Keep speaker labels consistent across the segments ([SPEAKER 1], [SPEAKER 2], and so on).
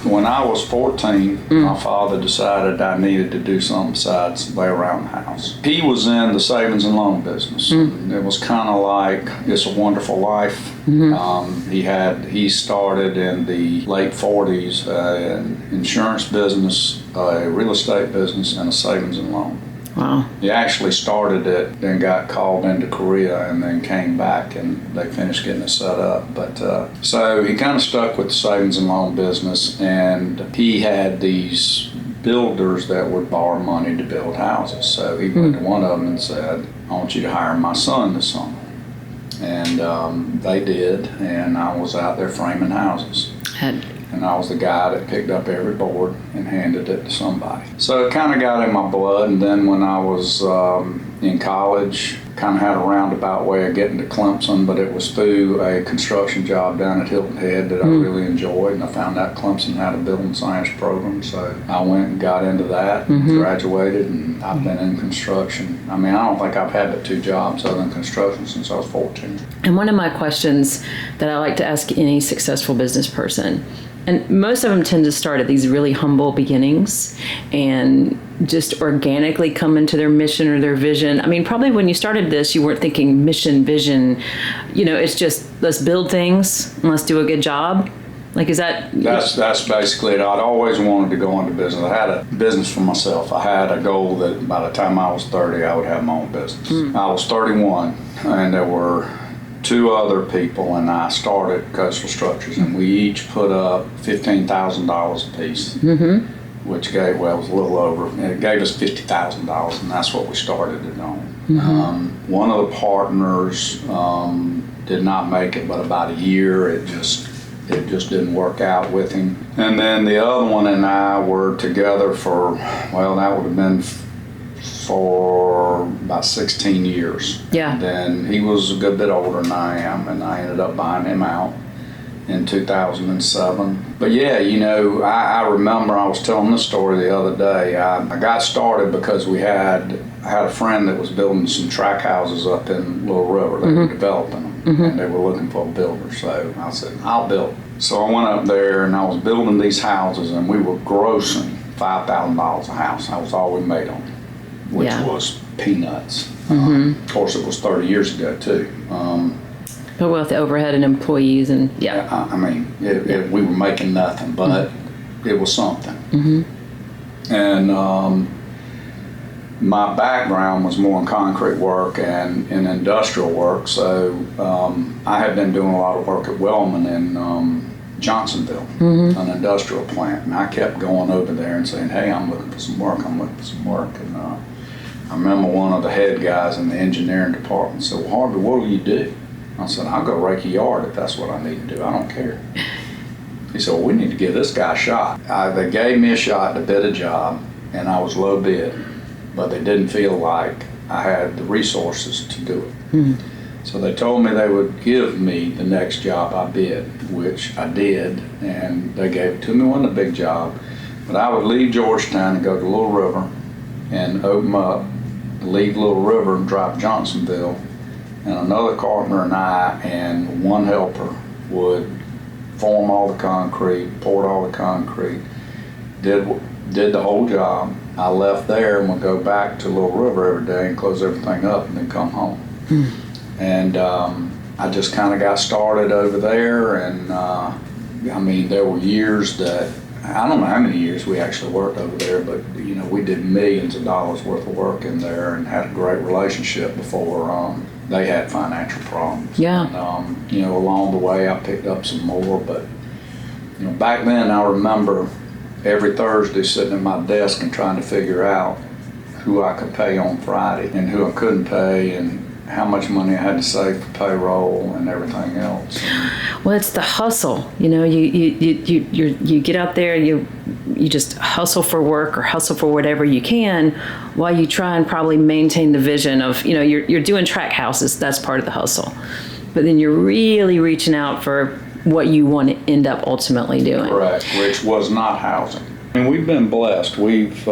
[SPEAKER 1] When I was 14, my father decided I needed to do something besides lay around the house. He was in the savings and loan business. It was kind of like It's a Wonderful Life. He started in the late 40s an insurance business, a real estate business, and a savings and loan.
[SPEAKER 2] Wow.
[SPEAKER 1] He actually started it, then got called into Korea, and then came back, and they finished getting it set up. But so he kind of stuck with the savings and loan business, and he had these builders that would borrow money to build houses. So he went to one of them and said, "I want you to hire my son this summer." And they did, and I was out there framing houses. And I was the guy that picked up every board and handed it to somebody. So it kind of got in my blood. And then when I was in college, kind of had a roundabout way of getting to Clemson, but it was through a construction job down at Hilton Head that I really enjoyed. And I found out Clemson had a building science program, so I went and got into that, and graduated, and I've been in construction. I mean, I don't think I've had but 2 jobs other than construction since I was 14.
[SPEAKER 2] And one of my questions that I like to ask any successful business person, and most of them tend to start at these really humble beginnings and just organically come into their mission or their vision. I mean, probably when you started this, you weren't thinking mission, vision. It's just, let's build things and let's do a good job. Like, is that? That's
[SPEAKER 1] basically it. I'd always wanted to go into business. I had a business for myself. I had a goal that by the time I was 30, I would have my own business. I was 31, and there were 2 other people, and I started Coastal Structures, and we each put up $15,000 a piece, which it was a little over. It gave us $50,000, and that's what we started it on. One of the partners did not make it, but about a year, it just didn't work out with him. And then the other one and I were together for, that would have been for about 16 years.
[SPEAKER 2] Yeah.
[SPEAKER 1] And then he was a good bit older than I am, and I ended up buying him out in 2007. But yeah, I remember I was telling this story the other day. I got started because I had a friend that was building some track houses up in Little River. They were developing them, and they were looking for a builder. So I said, I'll build. So I went up there, and I was building these houses, and we were grossing $5,000 a house. That was all we made on them, which was peanuts. Of course, it was 30 years ago, too.
[SPEAKER 2] But with the overhead and employees and,
[SPEAKER 1] I mean, we were making nothing, but it was something. And my background was more in concrete work and in industrial work, so I had been doing a lot of work at Wellman in Johnsonville, an industrial plant, and I kept going over there and saying, "Hey, I'm looking for some work, And I remember one of the head guys in the engineering department said, "Well, Harvey, what will you do?" I said, "I'll go rake a yard if that's what I need to do. I don't care." He said, "Well, we need to give this guy a shot." They gave me a shot to bid a job, and I was low bid, but they didn't feel like I had the resources to do it. So they told me they would give me the next job I bid, which I did, and they gave it to me. It wasn't a big job, but I would leave Georgetown and go to Little River and open up, leave Little River and drive to Johnsonville, and another carpenter and I and one helper would form all the concrete, poured all the concrete, did the whole job. I left there and would go back to Little River every day and close everything up and then come home. And I just kind of got started over there, and I mean, there were years that, I don't know how many years we actually worked over there, but we did millions of dollars worth of work in there and had a great relationship before they had financial problems.
[SPEAKER 2] Yeah.
[SPEAKER 1] And, along the way I picked up some more, but back then I remember every Thursday sitting at my desk and trying to figure out who I could pay on Friday and who I couldn't pay, and how much money I had to save for payroll and everything else.
[SPEAKER 2] Well, it's the hustle. You get out there, you just hustle for work or hustle for whatever you can, while you try and probably maintain the vision of, you're doing track houses. That's part of the hustle, but then you're really reaching out for what you want to end up ultimately doing.
[SPEAKER 1] Correct, which was not housing. And we've been blessed. I've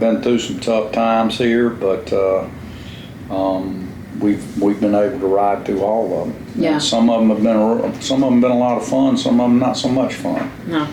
[SPEAKER 1] been through some tough times here, but we've been able to ride through all of them.
[SPEAKER 2] Yeah.
[SPEAKER 1] And some of them have been a lot of fun. Some of them not so much fun.
[SPEAKER 2] No.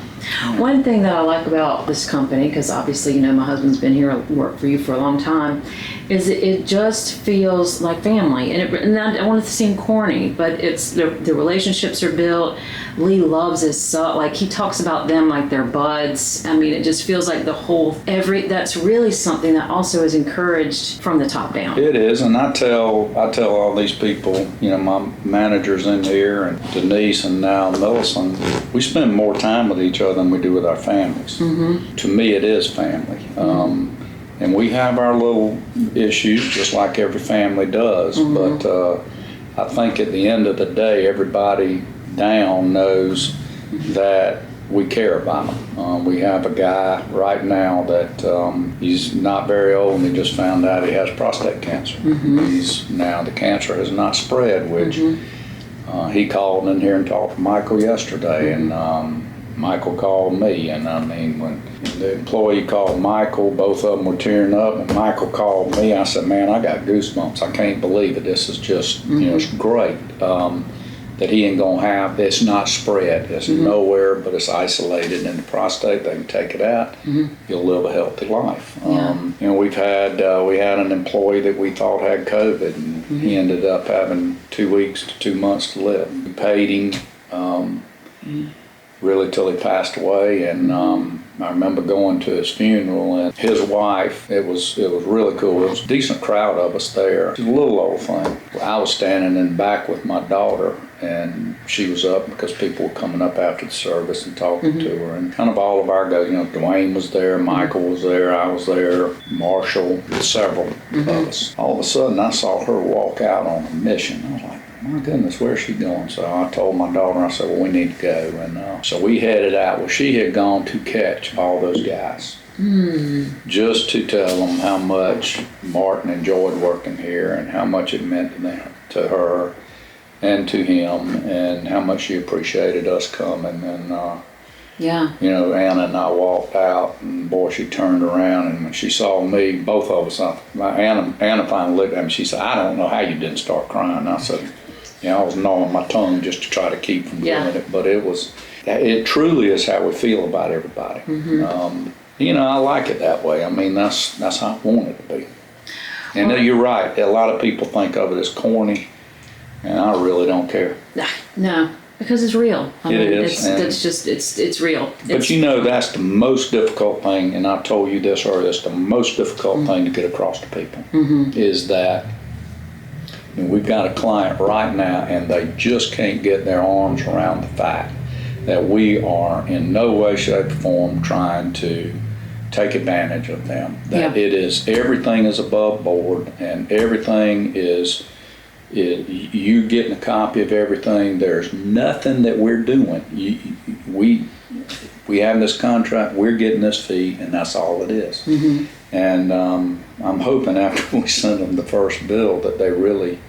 [SPEAKER 2] One thing that I like about this company, because obviously, you know, my husband's been here, worked for you for a long time, is it just feels like family. And I want it to seem corny, but it's the relationships are built. Lee loves his son. Like, he talks about them like they're buds. I mean, it just feels like that's really something that also is encouraged from the top down.
[SPEAKER 1] It is, and I tell all these people, you know, my managers in here and Denise and now Millicent, we spend more time with each other than we do with our families. Mm-hmm. To me, it is family. And we have our little issues, just like every family does. Mm-hmm. But I think at the end of the day, everybody down knows that we care about them. We have a guy right now that he's not very old, and he just found out he has prostate cancer. Mm-hmm. The cancer has not spread, which he called in here and talked to Michael yesterday, and Michael called me, and I mean, when the employee called Michael, both of them were tearing up, and Michael called me. I said, man, I got goosebumps. I can't believe it. This is just, you know, it's great that he ain't gonna have, it's not spread. It's nowhere, but it's isolated in the prostate. They can take it out. You'll live a healthy life. You know, we had an employee that we thought had COVID, and he ended up having 2 weeks to 2 months to live. We paid him really till he passed away, and I remember going to his funeral, and his wife, it was really cool. It was a decent crowd of us there. It was a little old thing. I was standing in the back with my daughter, and she was up because people were coming up after the service and talking to her, and kind of all of our guys, you know, Dwayne was there, Michael was there, I was there, Marshall, several of us. All of a sudden, I saw her walk out on a mission. I was like, my goodness, where's she going? So I told my daughter, I said, well, we need to go. And so we headed out. Well, she had gone to catch all those guys just to tell them how much Martin enjoyed working here and how much it meant to them, to her and to him, and how much she appreciated us coming. And you know, Anna and I walked out, and boy, she turned around, and when she saw me, both of us, Anna finally looked at me. She said, I don't know how you didn't start crying. I said, you know, I was gnawing my tongue just to try to keep from doing it, but it truly is how we feel about everybody. You know, I like it that way. I mean, that's how I want it to be. And you're right. A lot of people think of it as corny, and I really don't care.
[SPEAKER 2] No, because it's real. I mean,
[SPEAKER 1] is.
[SPEAKER 2] It's real.
[SPEAKER 1] But you know, that's the most difficult thing, and I told you this earlier, it's the most difficult thing to get across to people, is that we've got a client right now, and they just can't get their arms around the fact that we are in no way, shape, or form trying to take advantage of them. That it is, everything is above board, and everything is you getting a copy of everything. There's nothing that we're doing. We have this contract, we're getting this fee, and that's all it is. And I'm hoping after we send them the first bill that they really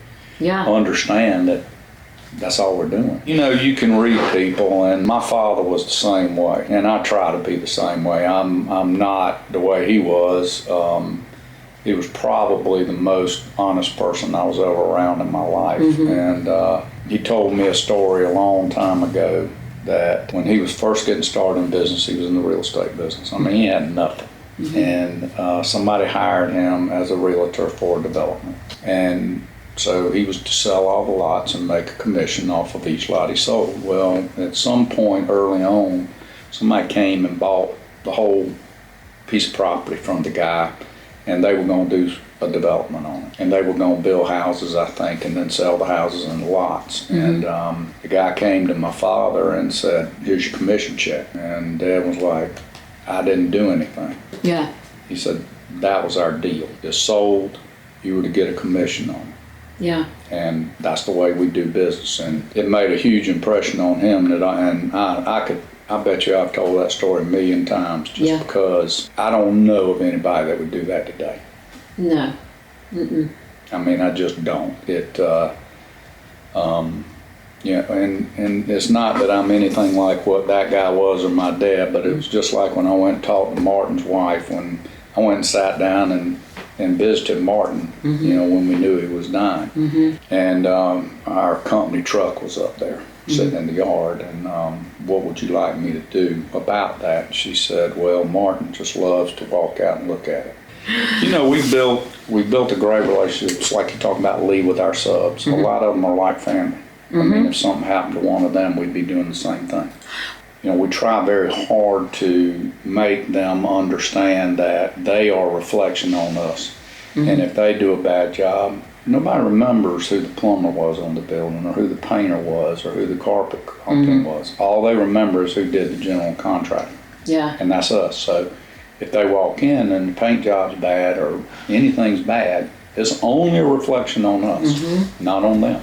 [SPEAKER 1] understand that that's all we're doing. You know, you can read people, and my father was the same way, and I try to be the same way. I'm not the way he was. He was probably the most honest person I was ever around in my life. And he told me a story a long time ago that when he was first getting started in business, he was in the real estate business. I mean, he had nothing. And somebody hired him as a realtor for development. And so he was to sell all the lots and make a commission off of each lot he sold. Well, at some point early on, somebody came and bought the whole piece of property from the guy, and they were going to do a development on it. And they were going to build houses, I think, and then sell the houses in the lots. And the guy came to my father and said, here's your commission check. And Dad was like, I didn't do anything.
[SPEAKER 2] Yeah.
[SPEAKER 1] He said, that was our deal. It sold, you were to get a commission on it.
[SPEAKER 2] Yeah.
[SPEAKER 1] And that's the way we do business. And it made a huge impression on him that I bet you I've told that story a million times just because I don't know of anybody that would do that today.
[SPEAKER 2] No.
[SPEAKER 1] I mean, I just don't. Yeah, and it's not that I'm anything like what that guy was or my dad, but it was just like when I went and talked to Martin's wife, when I went and sat down and and visited Martin, you know, when we knew he was dying. And our company truck was up there sitting in the yard, and what would you like me to do about that? She said, well, Martin just loves to walk out and look at it. You know, we built a great relationship, just like you talk about Lee with our subs. A lot of them are like family. I mean, if something happened to one of them, we'd be doing the same thing. You know, we try very hard to make them understand that they are a reflection on us. And if they do a bad job, nobody remembers who the plumber was on the building, or who the painter was, or who the carpet company was. All they remember is who did the general contract.
[SPEAKER 2] Yeah.
[SPEAKER 1] And that's us. So if they walk in and the paint job's bad or anything's bad, it's only a reflection on us, not on them.